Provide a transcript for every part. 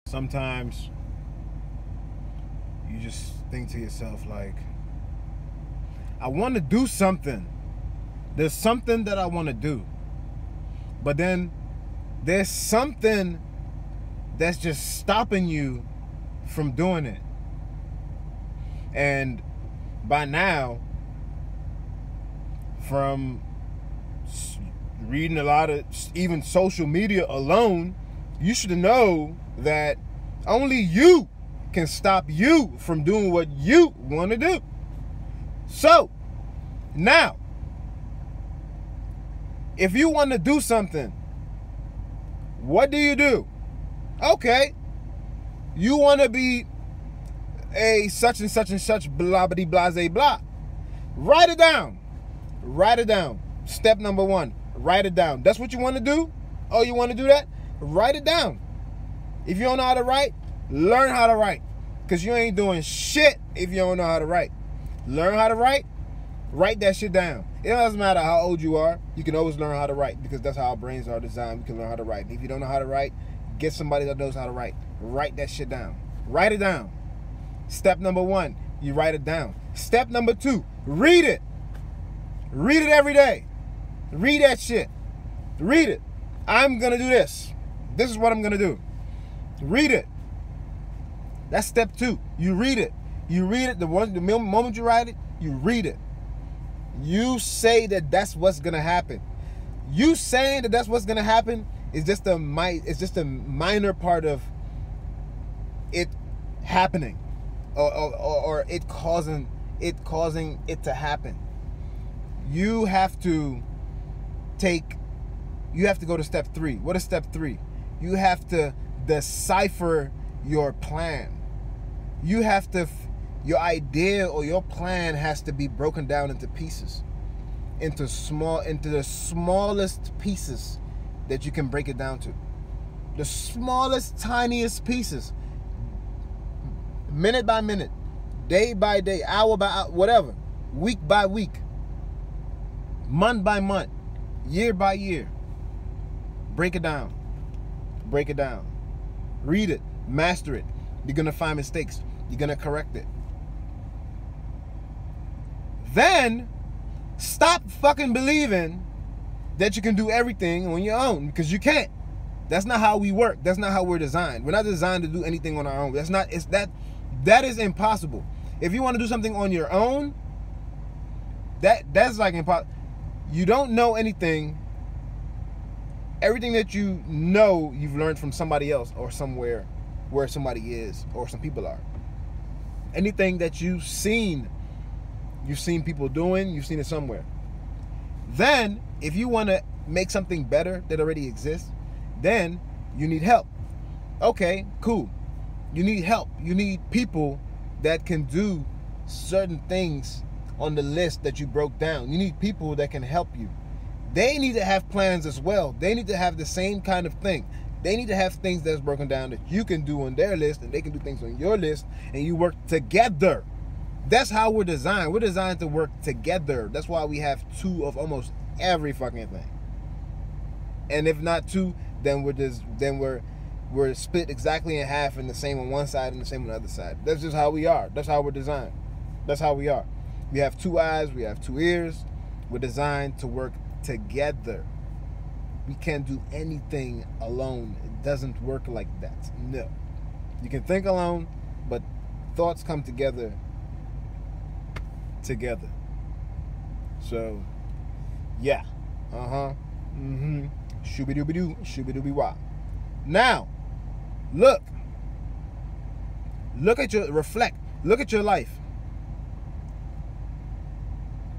Sometimes you just think to yourself, like, I want to do something. There's something that I want to do. But then there's something that's just stopping you from doing it. And by now, from reading a lot of even social media alone, you should know that only you can stop you from doing what you want to do. So, now, if you want to do something, what do? Okay, you want to be a such and such and such blah blah blah blah. Write it down. Write it down. Step number 1. Write it down. That's what you want to do? Oh, you want to do that? Write it down. If you don't know how to write, learn how to write. Because you ain't doing shit if you don't know how to write. Learn how to write. Write that shit down. It doesn't matter how old you are. You can always learn how to write because that's how our brains are designed. We can learn how to write. And if you don't know how to write, get somebody that knows how to write. Write that shit down. Write it down. Step number 1, you write it down. Step number 2, read it. Read it every day. Read that shit. Read it. I'm going to do this. This is what I'm going to do. Read it. That's step 2. You read it. You read it. The moment you write it, you read it. You say that that's what's going to happen. You saying that that's what's going to happen is just a minor part of it happening or it causing it to happen. You have to go to step 3. What is step 3? You have to decipher your plan. Your idea or your plan has to be broken down into pieces, into the smallest pieces that you can break it down to. The smallest, tiniest pieces. Minute by minute, day by day, hour by hour, whatever. Week by week, month by month, year by year. Break it down. Break it down. Read it. Master it. You're going to find mistakes. You're going to correct it. Then, stop fucking believing that you can do everything on your own, because you can't. That's not how we work. That's not how we're designed. We're not designed to do anything on our own. That is impossible. If you want to do something on your own, that's like impossible. You don't know anything. Everything that you know, you've learned from somebody else or somewhere where somebody is or some people are. Anything that you've seen people doing, you've seen it somewhere. Then, if you want to make something better that already exists, then you need help. Okay, cool. You need help. You need people that can do certain things on the list that you broke down. You need people that can help you. They need to have plans as well. They need to have the same kind of thing. They need to have things that's broken down that you can do on their list and they can do things on your list, and you work together. That's how we're designed. We're designed to work together. That's why we have 2 of almost every fucking thing. And if not 2, then we're split exactly in half, and the same on one side and the same on the other side. That's just how we are. That's how we're designed. That's how we are. We have 2 eyes. We have 2 ears. We're designed to work together. We can't do anything alone. It doesn't work like that. No. You can think alone, but thoughts come together. So, yeah. Shooby-dooby-doo, shooby-dooby-wah. Now, look at your life.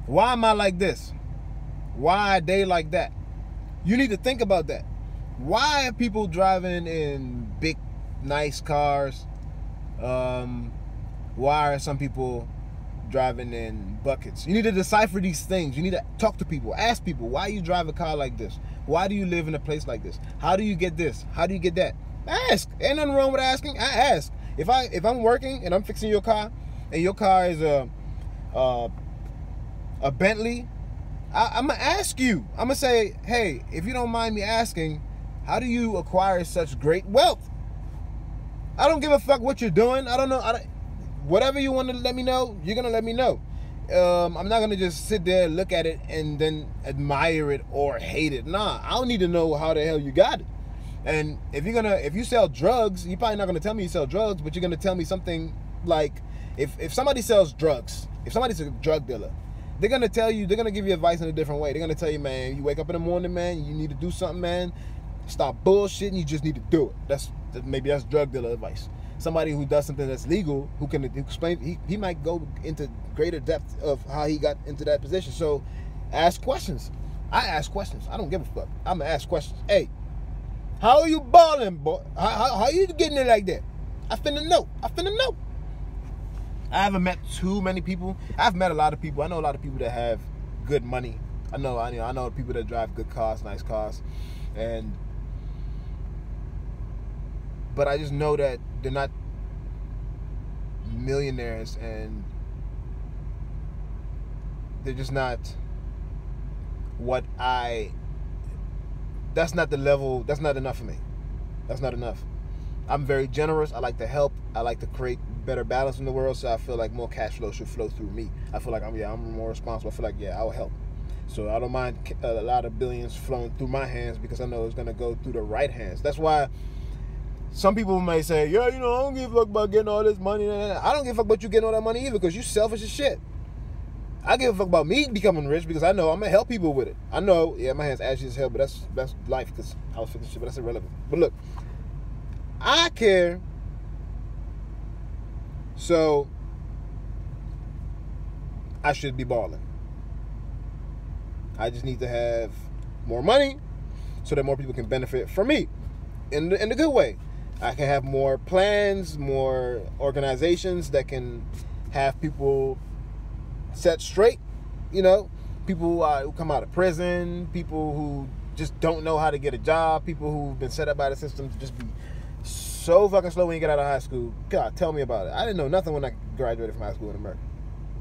Why am I like this? Why are they like that? You need to think about that. Why are people driving in big, nice cars? Why are some people driving in buckets? You need to decipher these things. You need to talk to people. Ask people, why you drive a car like this? Why do you live in a place like this? How do you get this? How do you get that? Ask. Ain't nothing wrong with asking. I ask. If I'm working and I'm fixing your car, and your car is a Bentley, I'm gonna ask you. I'm gonna say, hey, if you don't mind me asking, how do you acquire such great wealth? I don't give a fuck what you're doing. I don't know. Whatever you want to let me know, you're going to let me know. I'm not going to just sit there, look at it, and then admire it or hate it. Nah, I don't need to know how the hell you got it. And if you sell drugs, you're probably not going to tell me you sell drugs, but you're going to tell me something like, if somebody sells drugs, if somebody's a drug dealer, they're going to give you advice in a different way. They're going to tell you, man, you wake up in the morning, man, you need to do something, man. Stop bullshitting, you just need to do it. Maybe that's drug dealer advice. Somebody who does something that's legal, who can explain, he might go into greater depth of how he got into that position. So ask questions. I ask questions. I don't give a fuck. I'm going to ask questions. Hey, how are you balling, boy? How you getting it like that? I finna know. I haven't met too many people. I've met a lot of people. I know a lot of people that have good money. I know people that drive good cars, nice cars, but I just know that they're not millionaires, and they're just not that's not the level, that's not enough for me. That's not enough. I'm very generous. I like to help. I like to create better balance in the world, so I feel like more cash flow should flow through me. I feel like I'm more responsible. I feel like, I will help. So I don't mind a lot of billions flowing through my hands, because I know it's going to go through the right hands. That's why some people may say, I don't give a fuck about getting all this money. I don't give a fuck about you getting all that money either, because you selfish as shit. I give a fuck about me becoming rich, because I know I'm going to help people with it. I know, my hand's ashy as hell, but that's life, because I was fixing shit, but that's irrelevant. But look, I care. So I should be balling. I just need to have more money so that more people can benefit from me in the good way. I can have more plans, more organizations that can have people set straight. People who come out of prison, people who just don't know how to get a job, people who've been set up by the system to just be so fucking slow when you get out of high school. God, tell me about it. I didn't know nothing when I graduated from high school in America.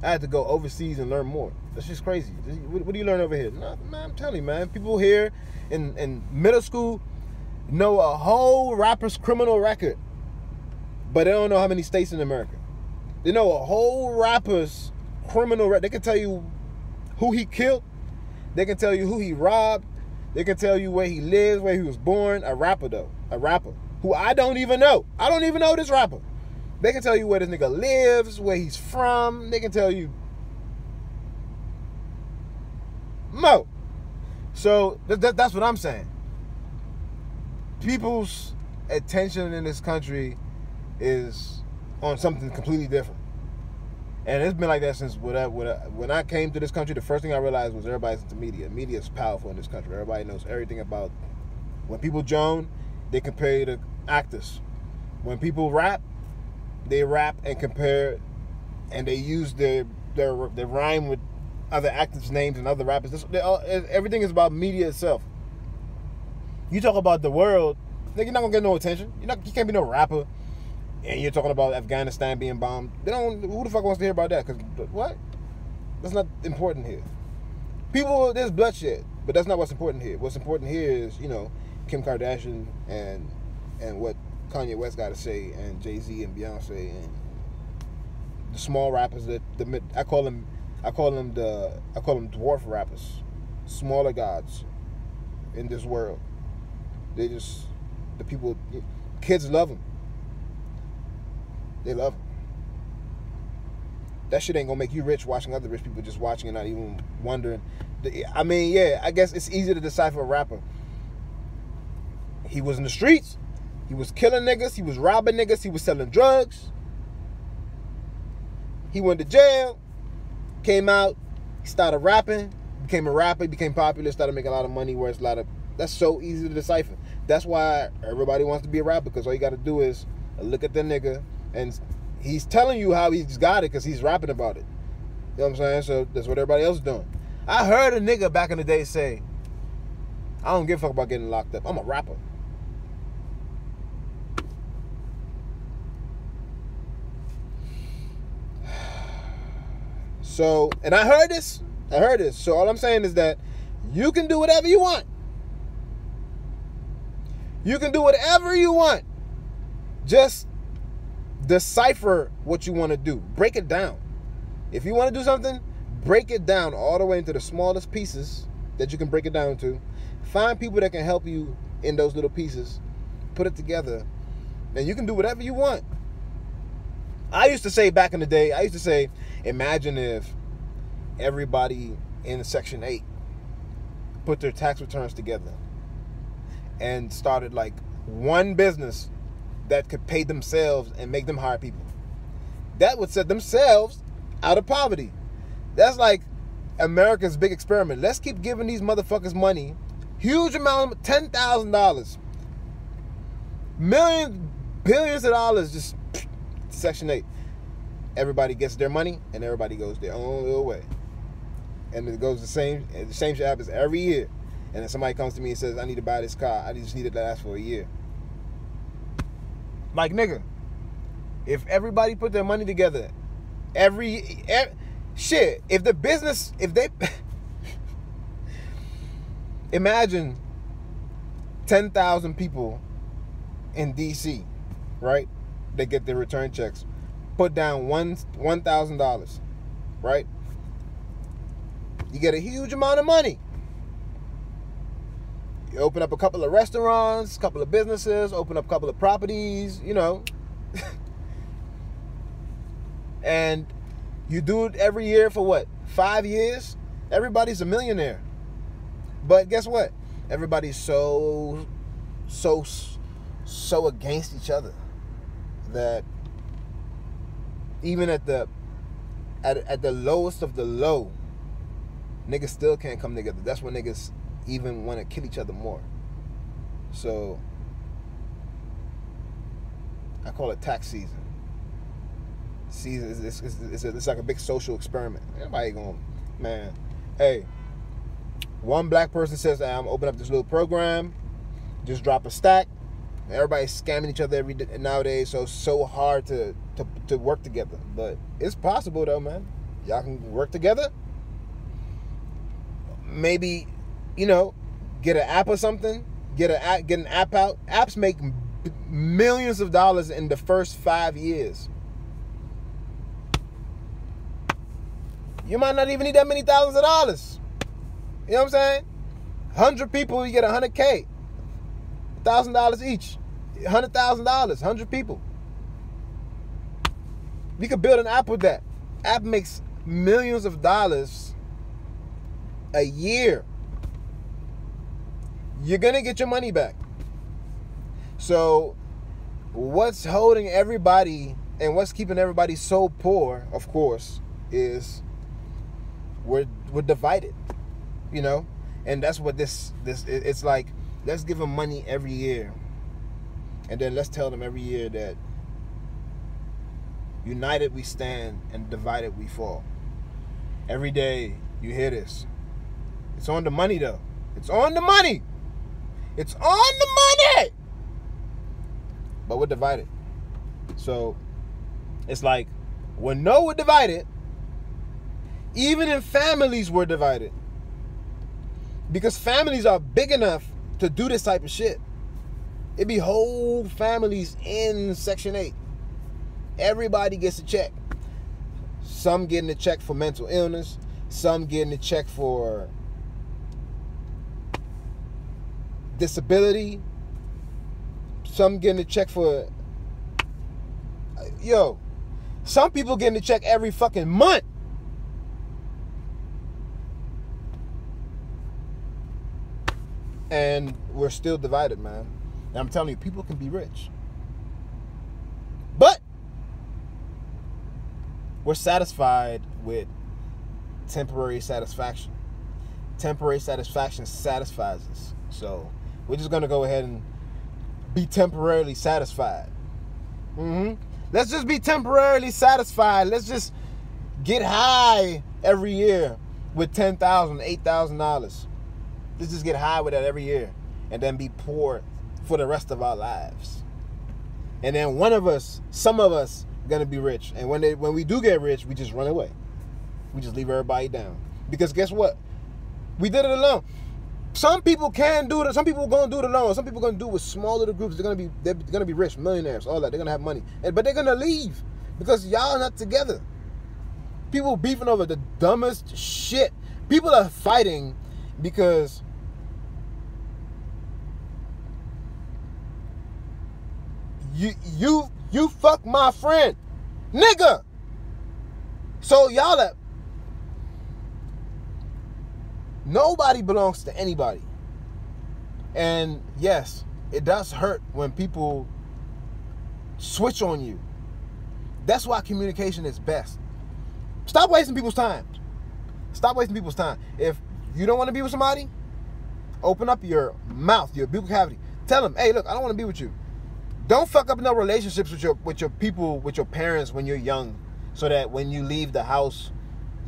I had to go overseas and learn more. That's just crazy. What do you learn over here? Nothing, man. I'm telling you, man. People here in middle school know a whole rapper's criminal record, but they don't know how many states in America. They know a whole rapper's criminal record. They can tell you who he killed. They can tell you who he robbed. They can tell you where he lives, where he was born. A rapper, though. A rapper who I don't even know. I don't even know this rapper. They can tell you where this nigga lives, where he's from. They can tell you Mo. So that's what I'm saying. People's attention in this country is on something completely different. And it's been like that since when I came to this country. The first thing I realized was everybody's into media. Media is powerful in this country. Everybody knows everything about. When people joan, they compare you to actors. When people rap, they rap and compare, and they use their rhyme with other actors' names and other rappers. Everything is about media itself. You talk about the world, you're not gonna get no attention. You can't be no rapper, and you're talking about Afghanistan being bombed. Who the fuck wants to hear about that? Because what? That's not important here. There's bloodshed, but that's not what's important here. What's important here is, Kim Kardashian and what Kanye West got to say, and Jay-Z and Beyonce and the small rappers that I call them dwarf rappers, smaller gods in this world. Kids love them. They love them. That shit ain't gonna make you rich watching other rich people just watching and not even wondering. I guess it's easy to decipher a rapper. He was in the streets. He was killing niggas. He was robbing niggas. He was selling drugs. He went to jail. Came out. He started rapping. Became a rapper. Became popular. Started making a lot of money. That's so easy to decipher. That's why everybody wants to be a rapper, because all you got to do is look at the nigga, and he's telling you how he's got it because he's rapping about it. You know what I'm saying? So that's what everybody else is doing. I heard a nigga back in the day say, I don't give a fuck about getting locked up. I'm a rapper. So, and I heard this. So all I'm saying is that you can do whatever you want. You can do whatever you want. Just decipher what you want to do. Break it down. If you want to do something, break it down all the way into the smallest pieces that you can break it down to. Find people that can help you in those little pieces. Put it together. And you can do whatever you want. I used to say back in the day, imagine if everybody in Section 8 put their tax returns together and started like one business that could pay themselves and make them hire people. That would set themselves out of poverty. That's like America's big experiment. Let's keep giving these motherfuckers money. Huge amount, $10,000. Billions of dollars, just Section 8. Everybody gets their money and everybody goes their own little way. And it goes the same shit happens every year. And then somebody comes to me and says, I need to buy this car. I just need it to last for a year. Like, nigga, if everybody put their money together, shit, if they imagine 10,000 people in DC, right? They get their return checks. Put down $1,000, right? You get a huge amount of money. You open up a couple of restaurants, a couple of businesses, open up a couple of properties, you know. And you do it every year for what? 5 years? Everybody's a millionaire. But guess what? Everybody's so against each other that even at the lowest of the low, niggas still can't come together. That's when niggas even want to kill each other more. So I call it tax season. It's like a big social experiment. Everybody going, man, hey, one black person says, I'm opening up this little program, just drop a stack. Everybody's scamming each other every day nowadays, so it's so hard to work together. But it's possible though, man. Y'all can work together. Maybe, you know, get an app or something. Get an app out. Apps make millions of dollars in the first 5 years. You might not even need that many thousands of dollars. You know what I'm saying? 100 people, you get $100K. $1,000 each. $100,000, 100 people. You could build an app with that. App makes millions of dollars a year. You're going to get your money back. So what's holding everybody and what's keeping everybody so poor, of course, is we're divided, you know? And that's what this it's like. Let's give them money every year. And then let's tell them every year that united we stand and divided we fall. Every day you hear this. It's on the money though. It's on the money. It's on the money. But we're divided. So it's like when we're divided, even in families we're divided. Because families are big enough to do this type of shit. It'd be whole families in Section 8. Everybody gets a check. Some getting a check for mental illness. Some getting a check for disability. Some getting a check for... some people getting a check every fucking month. And we're still divided, man. And I'm telling you, people can be rich. But we're satisfied with temporary satisfaction. Temporary satisfaction satisfies us. So we're just going to go ahead and be temporarily satisfied. Let's just be temporarily satisfied. Let's just get high every year with $10,000, $8,000. Let's just get high with that every year and then be poor for the rest of our lives. And then some of us, gonna be rich. And when we do get rich, we just run away. We just leave everybody down. Because guess what? We did it alone. Some people can do it. Some people gonna do it alone. Some people gonna do it with small little groups. They're gonna be rich, millionaires, all that. They're gonna have money, but they're gonna leave because y'all are not together. People beefing over the dumbest shit. People are fighting because you fuck my friend, nigga. So y'all are. Nobody belongs to anybody. And yes, it does hurt when people switch on you. That's why communication is best. Stop wasting people's time. Stop wasting people's time. If you don't want to be with somebody, open up your mouth, your buccal cavity. Tell them, hey, look, I don't want to be with you. Don't fuck up no relationships with your people, with your parents when you're young, so that when you leave the house,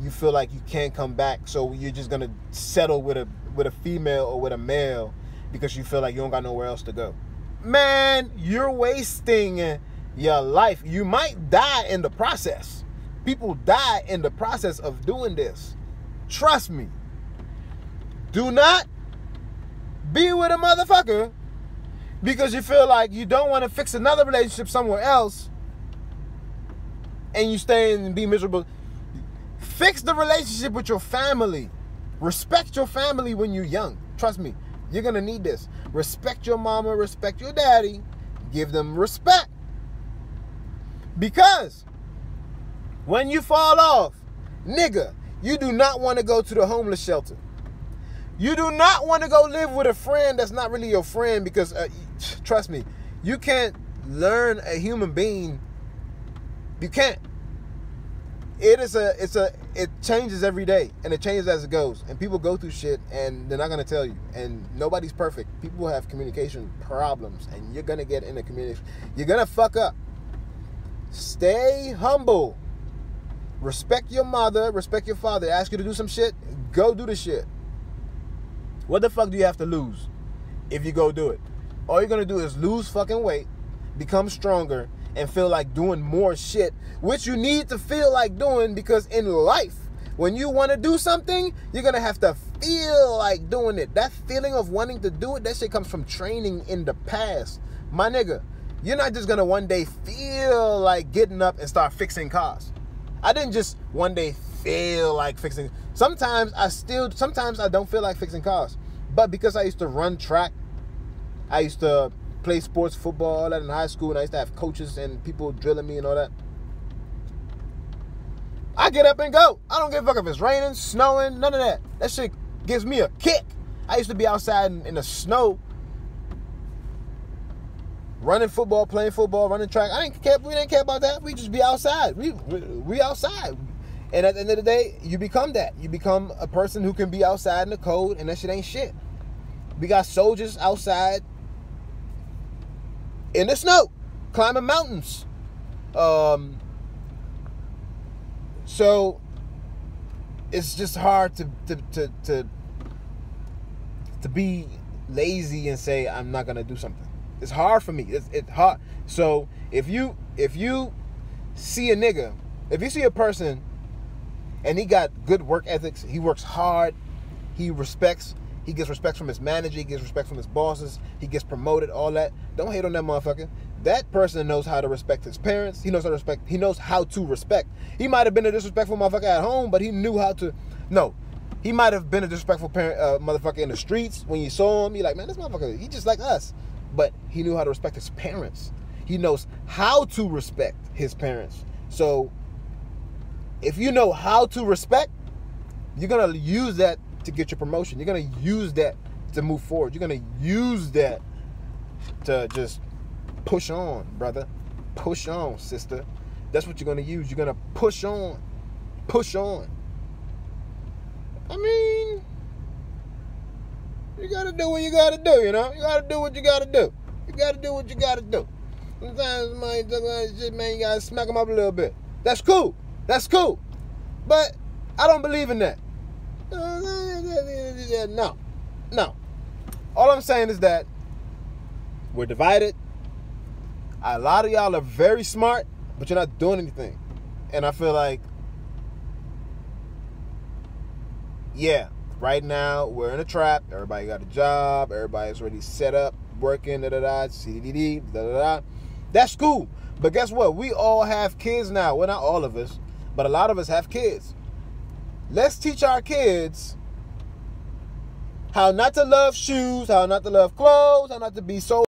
you feel like you can't come back, so you're just gonna settle with a female or with a male because you feel like you don't got nowhere else to go. Man, you're wasting your life. You might die in the process. People die in the process of doing this. Trust me. Do not be with a motherfucker because you feel like you don't want to fix another relationship somewhere else and you stay and be miserable. Fix the relationship with your family. Respect your family when you're young. Trust me, you're going to need this. Respect your mama, respect your daddy. Give them respect. Because when you fall off, nigga, you do not want to go to the homeless shelter. You do not want to go live with a friend that's not really your friend because, trust me, you can't learn a human being. You can't. It changes every day, and it changes as it goes. And people go through shit, and they're not gonna tell you. And nobody's perfect. People have communication problems, and you're gonna get into communication. You're gonna fuck up. Stay humble. Respect your mother. Respect your father. They ask you to do some shit. Go do the shit. What the fuck do you have to lose if you go do it? All you're gonna do is lose fucking weight, become stronger, and feel like doing more shit, which you need to feel like doing, because in life, when you want to do something, you're going to have to feel like doing it. That feeling of wanting to do it, that shit comes from training in the past. My nigga, you're not just going to one day feel like getting up and start fixing cars. I didn't just one day feel like fixing. Sometimes I don't feel like fixing cars. But because I used to run track, I used to play sports, football, all that in high school, and I used to have coaches and people drilling me and all that. I get up and go. I don't give a fuck if it's raining, snowing, none of that. That shit gives me a kick. I used to be outside in the snow, running football, playing football, running track. We didn't care about that. We just be outside. We outside. And at the end of the day, you become that. You become a person who can be outside in the cold, and that shit ain't shit. We got soldiers outside in the snow, climbing mountains. So it's just hard to be lazy and say I'm not gonna do something. It's hard for me. It's hard. So if you see a nigga, if you see a person and he got good work ethics, he works hard, he gets respect from his manager, he gets respect from his bosses, he gets promoted, all that. Don't hate on that motherfucker. That person knows how to respect his parents. He knows how to respect. He knows how to respect. He might have been a disrespectful motherfucker at home, but he knew how to. No, he might have been a disrespectful motherfucker in the streets. When you saw him, you're like, man, this motherfucker, he just like us. But he knew how to respect his parents. He knows how to respect his parents. So if you know how to respect, you're gonna use that to get your promotion. You're gonna use that to move forward. You're gonna use that to just push on, brother. Push on, sister. That's what you're gonna use. You're gonna push on. Push on. I mean, you gotta do what you gotta do, you know? You gotta do what you gotta do. You gotta do what you gotta do. Sometimes, man, you gotta smack them up a little bit. That's cool. That's cool. But I don't believe in that. No. All I'm saying is that we're divided. A lot of y'all are very smart, but you're not doing anything. And I feel like, yeah, Right now, we're in a trap. Everybody got a job. Everybody's already set up, working, da-da-da, CDD, da-da-da. That's cool. But guess what? We all have kids now. Well, not all of us, but a lot of us have kids. Let's teach our kids how not to love shoes, how not to love clothes, how not to be so